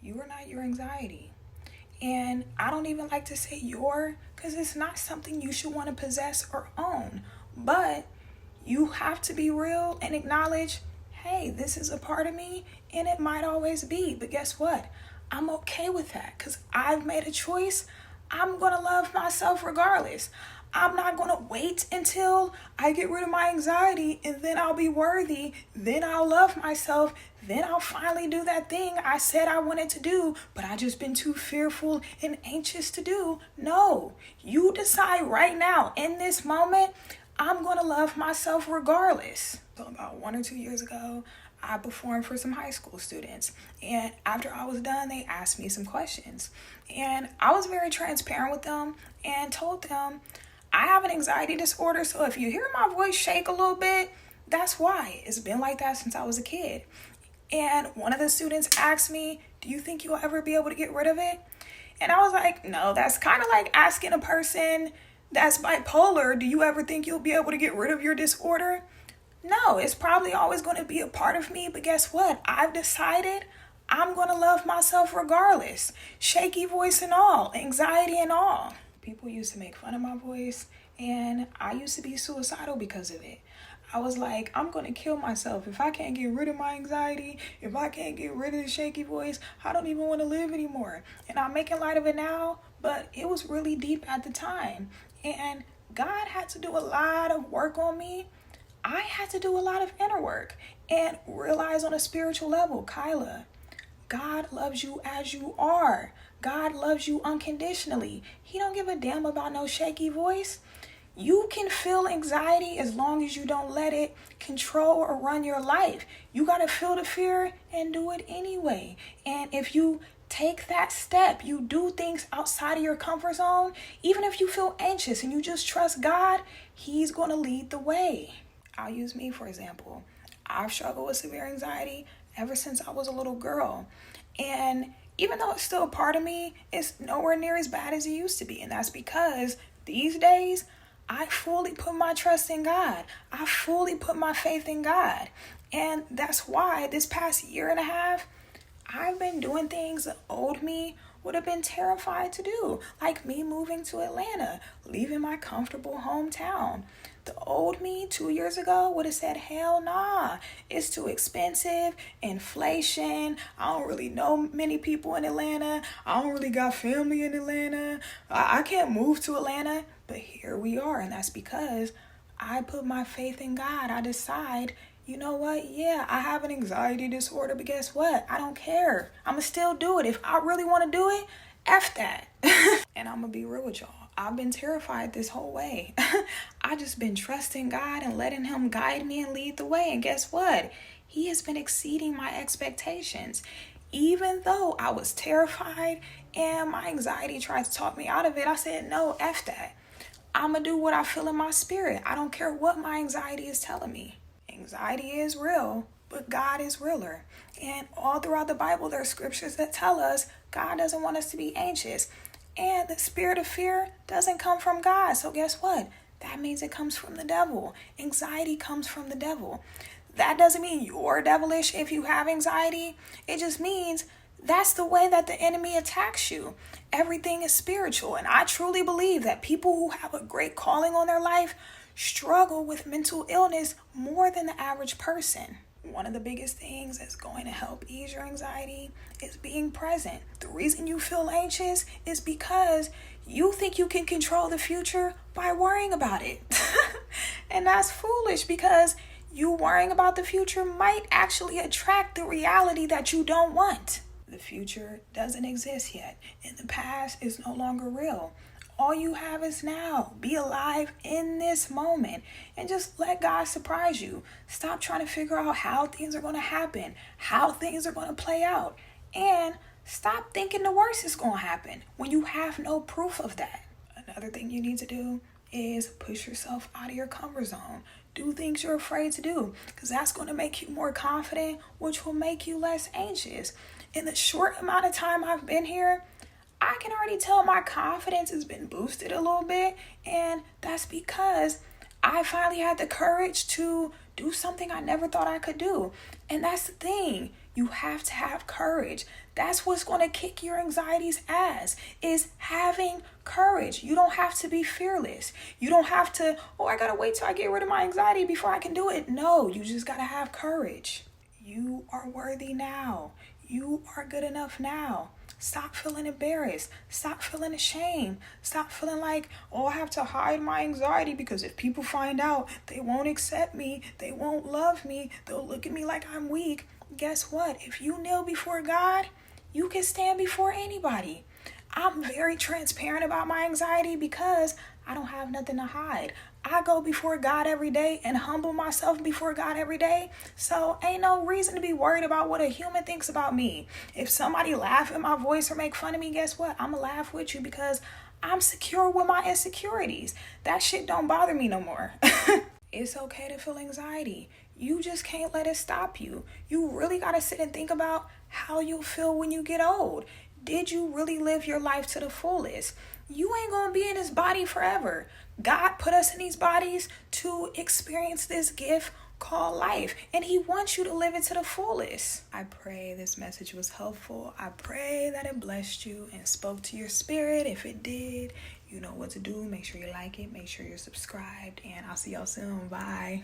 You are not your anxiety. And I don't even like to say your, because it's not something you should want to possess or own. But you have to be real and acknowledge, hey, this is a part of me and it might always be. But guess what? I'm okay with that because I've made a choice. I'm going to love myself regardless. I'm not going to wait until I get rid of my anxiety and then I'll be worthy. Then I'll love myself. Then I'll finally do that thing I said I wanted to do, but I just been too fearful and anxious to do. No, you decide right now in this moment, I'm going to love myself regardless. So about 1 or 2 years ago, I performed for some high school students. And after I was done, they asked me some questions. And I was very transparent with them and told them, I have an anxiety disorder, so if you hear my voice shake a little bit, that's why. It's been like that since I was a kid. And one of the students asked me, do you think you'll ever be able to get rid of it? And I was like, no, that's kind of like asking a person that's bipolar, do you ever think you'll be able to get rid of your disorder? No, it's probably always going to be a part of me, but guess what? I've decided I'm going to love myself regardless. Shaky voice and all, anxiety and all. People used to make fun of my voice, and I used to be suicidal because of it. I was like, I'm going to kill myself. If I can't get rid of my anxiety, if I can't get rid of the shaky voice, I don't even want to live anymore. And I'm making light of it now, but it was really deep at the time. And God had to do a lot of work on me. I had to do a lot of inner work and realize on a spiritual level, Kyla, God loves you as you are. God loves you unconditionally. He don't give a damn about no shaky voice. You can feel anxiety as long as you don't let it control or run your life. You got to feel the fear and do it anyway. And if you take that step, you do things outside of your comfort zone, even if you feel anxious and you just trust God, He's going to lead the way. I'll use me for example. I've struggled with severe anxiety ever since I was a little girl. And even though it's still a part of me, it's nowhere near as bad as it used to be. And that's because these days, I fully put my trust in God. I fully put my faith in God. And that's why this past year and a half, I've been doing things that old me would have been terrified to do, like me moving to Atlanta, leaving my comfortable hometown. The old me 2 years ago would have said, hell nah, it's too expensive, inflation, I don't really know many people in Atlanta, I don't really got family in Atlanta, I can't move to Atlanta. But here we are, and that's because I put my faith in God. I decide, you know what? Yeah, I have an anxiety disorder, but guess what? I don't care. I'm going to still do it. If I really want to do it, F that. And I'm going to be real with y'all. I've been terrified this whole way. I just been trusting God and letting Him guide me and lead the way. And guess what? He has been exceeding my expectations. Even though I was terrified and my anxiety tried to talk me out of it, I said, no, F that. I'm going to do what I feel in my spirit. I don't care what my anxiety is telling me. Anxiety is real, but God is realer. And all throughout the Bible, there are scriptures that tell us God doesn't want us to be anxious. And the spirit of fear doesn't come from God. So guess what? That means it comes from the devil. Anxiety comes from the devil. That doesn't mean you're devilish if you have anxiety. It just means that's the way that the enemy attacks you. Everything is spiritual. And I truly believe that people who have a great calling on their life struggle with mental illness more than the average person. One of the biggest things that's going to help ease your anxiety is being present. The reason you feel anxious is because you think you can control the future by worrying about it. And that's foolish because you worrying about the future might actually attract the reality that you don't want. The future doesn't exist yet, and the past is no longer real. All you have is now. Be alive in this moment and just let God surprise you. Stop trying to figure out how things are going to happen, how things are going to play out, and stop thinking the worst is going to happen when you have no proof of that. Another thing you need to do is push yourself out of your comfort zone. Do things you're afraid to do because that's going to make you more confident, which will make you less anxious. In the short amount of time I've been here, I can already tell my confidence has been boosted a little bit, and that's because I finally had the courage to do something I never thought I could do. And that's the thing. You have to have courage. That's what's going to kick your anxiety's ass, is having courage. You don't have to be fearless. You don't have to, oh, I got to wait till I get rid of my anxiety before I can do it. No, you just got to have courage. You are worthy now. You are good enough now. Stop feeling embarrassed. Stop feeling ashamed. Stop feeling like, oh, I have to hide my anxiety because if people find out, they won't accept me. They won't love me. They'll look at me like I'm weak. Guess what? If you kneel before God, you can stand before anybody. I'm very transparent about my anxiety because I don't have nothing to hide. I go before God every day and humble myself before God every day. So ain't no reason to be worried about what a human thinks about me. If somebody laugh at my voice or make fun of me, guess what? I'm gonna laugh with you because I'm secure with my insecurities. That shit don't bother me no more. It's okay to feel anxiety. You just can't let it stop you. You really got to sit and think about how you'll feel when you get old. Did you really live your life to the fullest? You ain't going to be in this body forever. God put us in these bodies to experience this gift called life, and he wants you to live it to the fullest. I pray this message was helpful. I pray that it blessed you and spoke to your spirit. If it did, you know what to do. Make sure you like it. Make sure you're subscribed, and I'll see y'all soon. Bye.